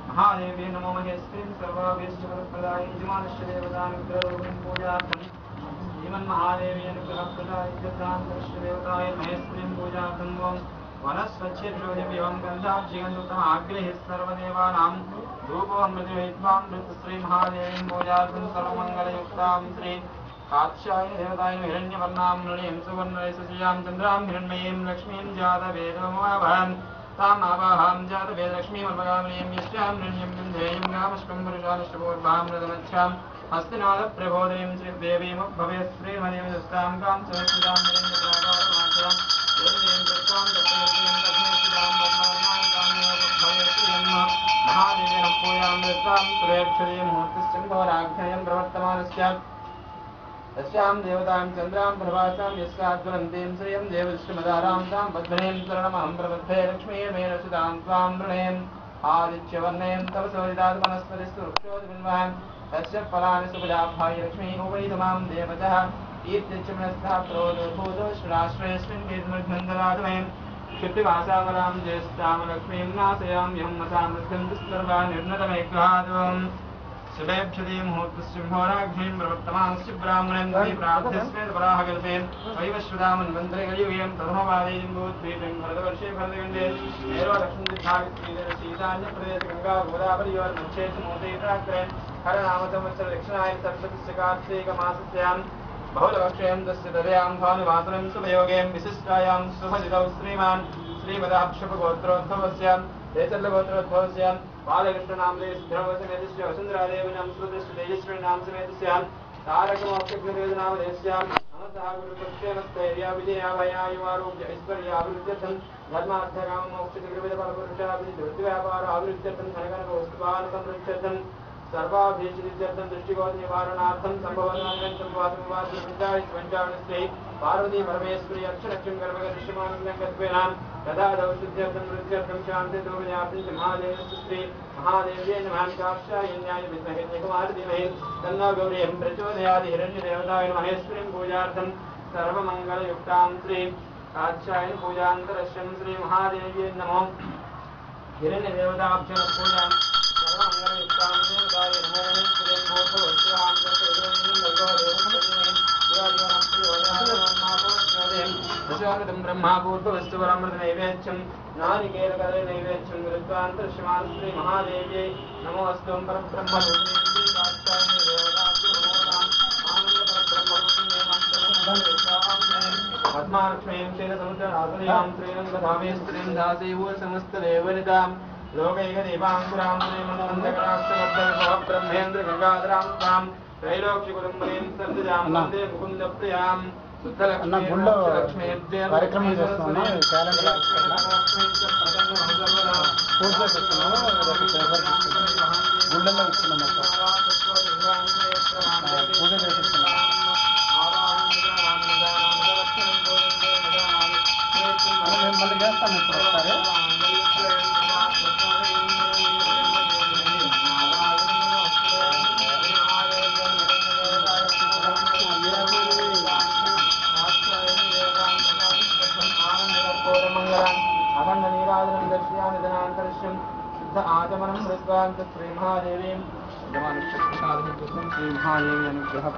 महादेवी नमो महेश्वरीं सर्वाभीष्टवरप्रदाय यजमानस्य देवतानुग्रहरूपिणीं पूजार्थं श्रीमन्महादेवी अनुग्रहप्रदाय देवताय महेश्वरीं पूजार्थं वनस्वच्छेर्षोजविवं गन्धाब्जिगन्धुतम् आग्रहिः सर्वदेवानां धूपोऽमृतविद्वां श्रीमहादेवीं पूजार्थं सर्वमङ्गलयुक्तां श्री कात्यायनी देवताय हिरण्यवर्णां नृणीं सुवर्णरजस्यां चन्द्रां हिरण्मयीं लक्ष्मीं जातवेदोमवाहं ताम् आवाहां जातवेदलक्ष्मीमर्मगामिनीं यस्यां नृण्यं गन्धेयं गामश्वं पुरुषानुष्टपूर्वां मृदमच्छां हस्तिनाथप्रबोधिनीं श्रीदेवीमुद्भवेत् श्रीमदेवदस्तां कां सहस्रितां निरञ्जनाकारमाचरं देवीं दत्तां दत्तयन्तीं लक्ष्मीस्थितां पद्मवर्णां काम्योद्भवेत् श्रियं महादेवेन पूजां दत्तां सुरेक्षदीं मूर्तिश्चन्द्रवराख्ययं प्रवर्तमानस्य तस्यां देवतां चन्द्रां प्रभासां यस्याज्वलन्तीं श्रियं देवदृष्टिमदारां तां पद्मनीं शरणमहं प्रबद्धे लक्ष्मीर्मेण सुतां त्वां वृणेम् आदित्यवर्णें तव सौरिदात्मनस्पतिस्तु वृक्षोद्बिन्वां तस्य फलानि सुभजाभाय लक्ष्मी उपैतमां देवतः कीर्तिच्यमनस्तः प्रोदभूतो श्राश्रयस्मिन् कीर्तिमर्घ्नन्दराजमयं क्षिप्तिभासामलां ज्येष्ठां लक्ष्मीं नाशयाम्यहं मसामृद्धं दुस्सर्वा निर्नतमेघ्नादम् शुभेक्षदीं मुहूर्तसिंहोराघ्नीं प्रवर्तमानस्य ब्राह्मणं देवी प्रार्थस्वेदपराहकल्पेन वैवस्वदामन्वन्तरिकलियुगेन प्रथमपादेयं भूद्वीपं भरतवर्षे भरतखण्डे सीतान्यप्रदेश गंगा गोदावरीयोर्मध्ये मूर्तित्राग्रे हरनामसंवत्सरदक्षिणाय सरस्वतीस्य कार्तीकमासस्यां बहुलवक्षयं तस्य तदयां भानुवासनं शुभयोगे विशिष्टायां शुभजितौ श्रीमान् श्रीमदाक्षपगोत्रोद्भवस्यां देशल्लगोत्रोद्भवस्यां बालकृष्णनामदेशस्य वसुन्धरादेवी नाम सुरदस्य तेजस्वी नाम समेतस्यां तारकमोक्षज्ञनामदेशस्यां नमः गुरुपक्षेमस्थैर्या विजयाभयायुवारोग्य ऐश्वर्याभिवृद्ध्यर्थं धर्मार्थकाममोक्षचक्रविदफलपुरुषाभिवृद्धिव्यापाराभिवृद्ध्यर्थं धनकनकवस्तुवानसंरक्षर्थं सर्वाभीष्टसिद्ध्यर्थं दृष्टिगोचनिवारणार्थं संभवनामयं पार्वती परमेश्वरी अक्षरक्षं गर्भगदृश्यमानं तदा दौशुद्ध्यर्थं वृद्ध्यर्थं शान्तिदोविजार्थं च महादेवस्य श्री महादेव्यै नमः काक्षायन्याय विद्महे कुमारधीमहि तन्नो गौरीं प्रचोदयात् हिरण्यदेवताय महेश्वरीं पूजार्थं सर्वमङ्गलयुक्तां श्री काक्षायन पूजान्तरश्यं श्री महादेव्यै नमो हिरण्यदेवताभ्यः पूजां सर्वमङ्गलयुक्तां देवताय नमो महेश्वरीं भूतवस्यां दशामृतं ब्रह्मापूर्ववस्तुवरमृतनैवेद्यं नारिकेलकले नैवेद्यं विरुद्धान्तरश्यमान् श्री महादेव्यै नमोऽस्तु परब्रह्मरूपिणी कात्यायनी देवताभ्यो नमो पद्मालक्ष्मीं क्षीरसमुद्रनाथलीं श्रीरङ्गधामे स्त्रीं दासीवो समस्तदेवनितां लोकैकदीपाङ्कुरां श्रीमन्मन्दकटाक्षवर्धविभव ब्रह्मेन्द्रगङ्गाधरां तां त्रैलोक्यकुटुम्बीं सर्वजां वन्दे मुकुन्दप्रियां అన్న గుళ్ళో కార్యక్రమం చేస్తున్నాము క్యాలెండర్ పూజ చేస్తున్నాము గుళ్ళల్లో ఇస్తున్నాం పూజ చేస్తున్నాం మళ్ళీ చేస్తాను ఇప్పుడు ఒకసారి आचमनं कृत्वा श्रीमहादेवीं श्री महादेवी अनुग्रह